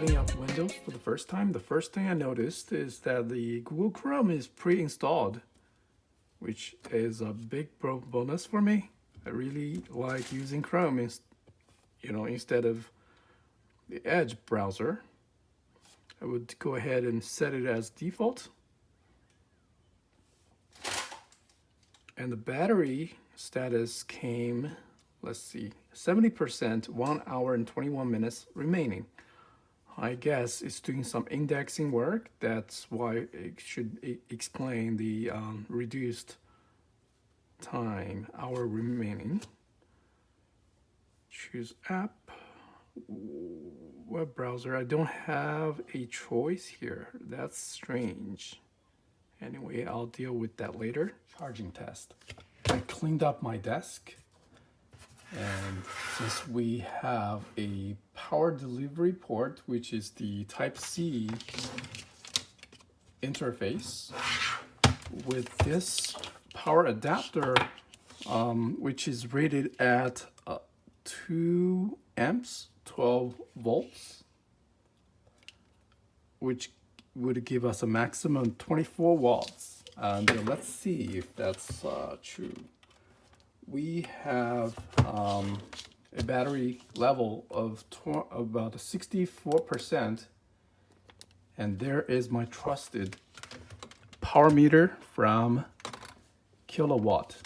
setting up Windows for the first time, the first thing I noticed is that the Google Chrome is pre-installed, which is a big bonus for me. I really like using Chrome instead of the Edge browser. I would go ahead and set it as default. And the battery status came, let's see, 70%, 1 hour and 21 minutes remaining. I guess it's doing some indexing work. That's why it should explain the reduced time, hour remaining. Choose app, web browser. I don't have a choice here. That's strange. Anyway, I'll deal with that later. Charging test. I cleaned up my desk. And since we have a power delivery port, which is the Type-C interface, with this power adapter, which is rated at 2 amps, 12 volts, which would give us a maximum 24 watts. And let's see if that's true. We have a battery level of about 64%, and there is my trusted power meter from Kilowatt.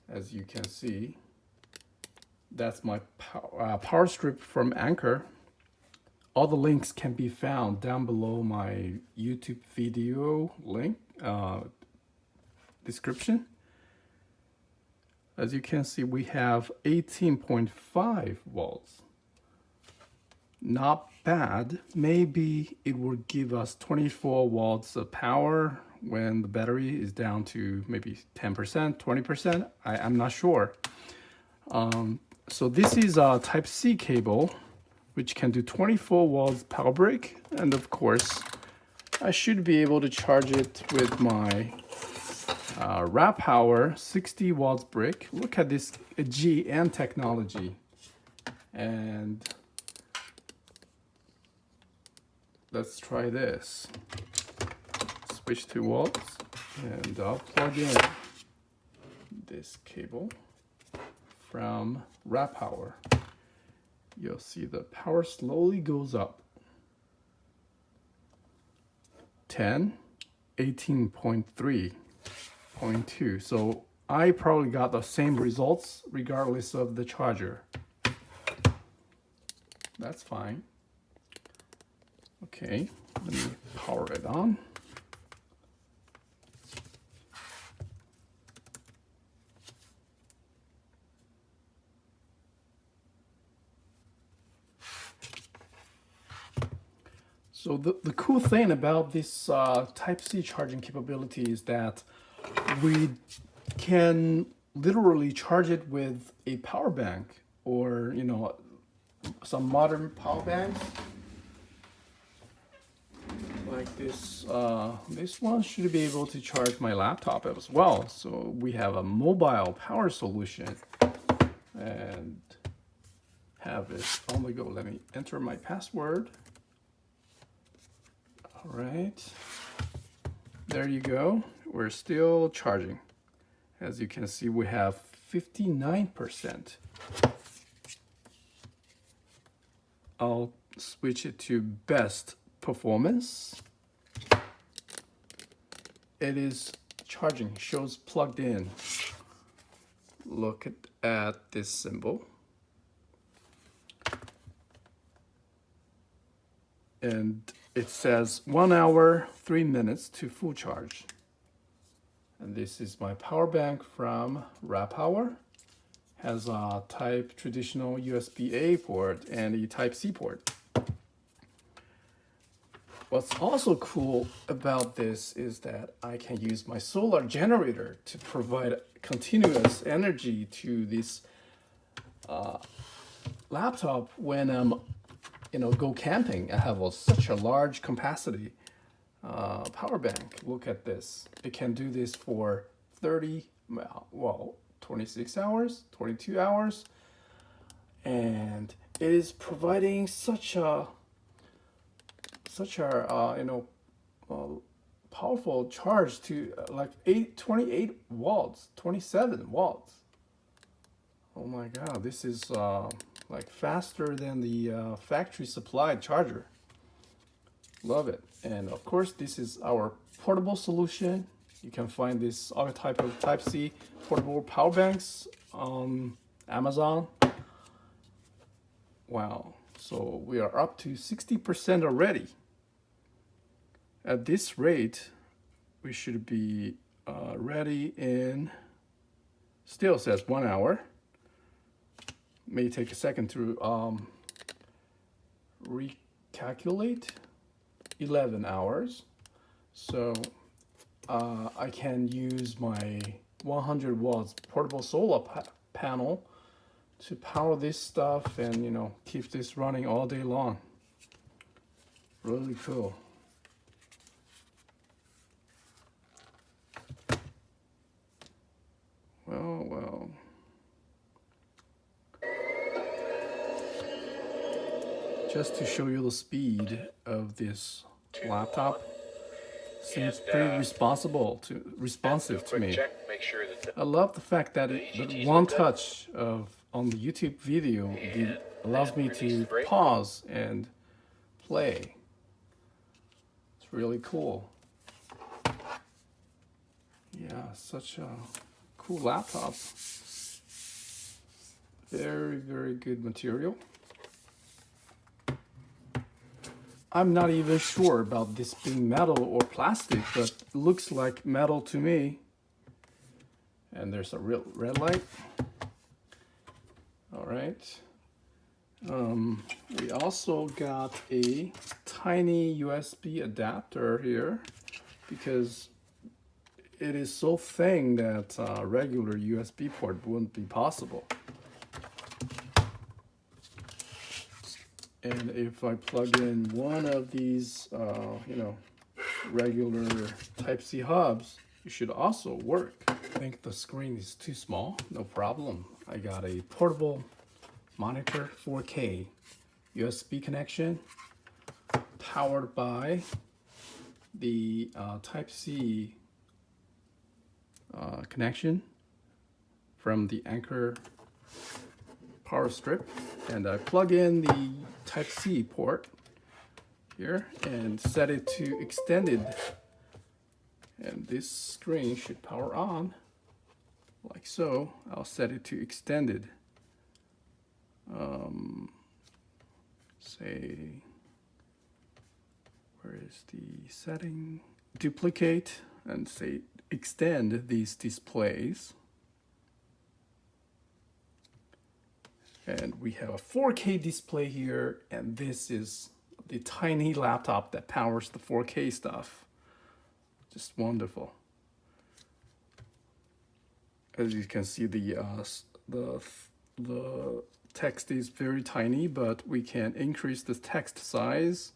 As you can see, that's my power strip from Anchor. All the links can be found down below my YouTube video link description. As you can see, we have 18.5 volts. Not bad. Maybe it will give us 24 watts of power when the battery is down to maybe 10%, 20%. I'm not sure. So this is a Type-C cable, which can do 24 watts power break. And of course, I should be able to charge it with my Allpowers 60 watts brick. Look at this GN technology. And let's try this. Switch to watts, and I'll plug in this cable from Allpowers. You'll see the power slowly goes up. 10, 18.3. 0.2. So I probably got the same results regardless of the charger. That's fine. Okay, let me power it on. So the cool thing about this Type-C charging capability is that we can literally charge it with a power bank, or some modern power banks like this. This one should be able to charge my laptop as well. So we have a mobile power solution and have it on the go. Let me enter my password. All right, there you go. We're still charging. As you can see, we have 59%. I'll switch it to best performance. It is charging, shows plugged in. Look at this symbol. And it says 1 hour, 3 minutes to full charge. And this is my power bank from Allpowers. Has a traditional USB-A port and a Type-C port. What's also cool about this is that I can use my solar generator to provide continuous energy to this laptop when I'm go camping. I have such a large capacity power bank. Look at this. It can do this for 26 hours, 22 hours. And it is providing such a such a uh, powerful charge to like 28 watts, 27 watts. Oh my god, this is like faster than the factory supplied charger. Love it. And of course, this is our portable solution. You can find this other type of Type-C portable power banks on Amazon. Wow, so we are up to 60% already. At this rate, we should be ready in, still says 1 hour. May take a second to recalculate. 11 hours. So I can use my 100 watts portable solar panel to power this stuff and keep this running all day long. Really cool. Well. Just to show you the speed of this laptop, seems pretty responsive to me. I love the fact that the one touch on the YouTube video allows me to pause and play. It's really cool. Yeah, such a cool laptop. Very, very good material. I'm not even sure about this being metal or plastic, but it looks like metal to me. And there's a real red light. All right. We also got a tiny USB adapter here because it is so thin that a regular USB port wouldn't be possible. And if I plug in one of these, regular Type-C hubs, it should also work. I think the screen is too small, no problem. I got a portable monitor, 4K USB connection, powered by the Type-C connection from the Anchor power strip, and I plug in the Type-C port here and set it to extended, and this screen should power on like so. I'll set it to extended. Say, where is the setting? Duplicate and say extend these displays. And we have a 4K display here, and this is the tiny laptop that powers the 4K stuff. Just wonderful. As you can see, the text is very tiny, but we can increase the text size.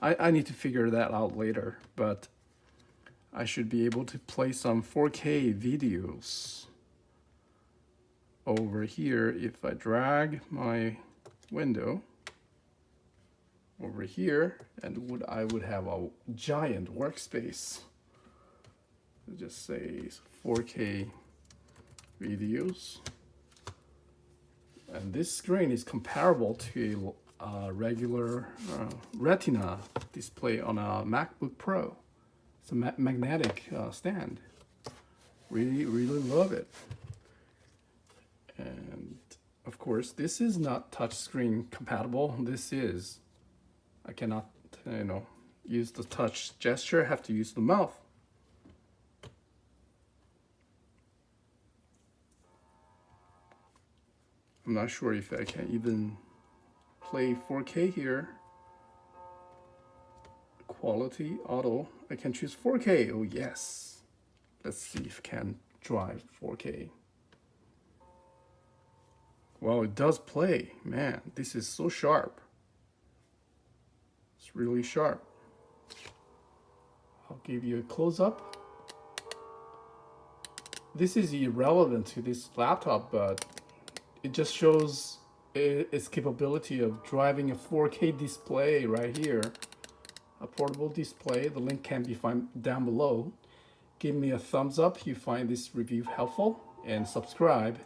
I need to figure that out later, but I should be able to play some 4K videos over here if I drag my window over here, and I would have a giant workspace. Just say 4K videos. And this screen is comparable to a regular Retina display on a MacBook Pro. It's a magnetic stand. Really, really love it. And of course, this is not touchscreen compatible. I cannot, use the touch gesture. I have to use the mouth. I'm not sure if I can even play 4K here. Quality, auto. I can choose 4K. Oh yes. Let's see if I can drive 4K. Wow, it does play. Man, this is so sharp. It's really sharp. I'll give you a close-up. This is irrelevant to this laptop, but it just shows its capability of driving a 4K display right here a portable display. The link can be found down below. Give me a thumbs up if you find this review helpful, and subscribe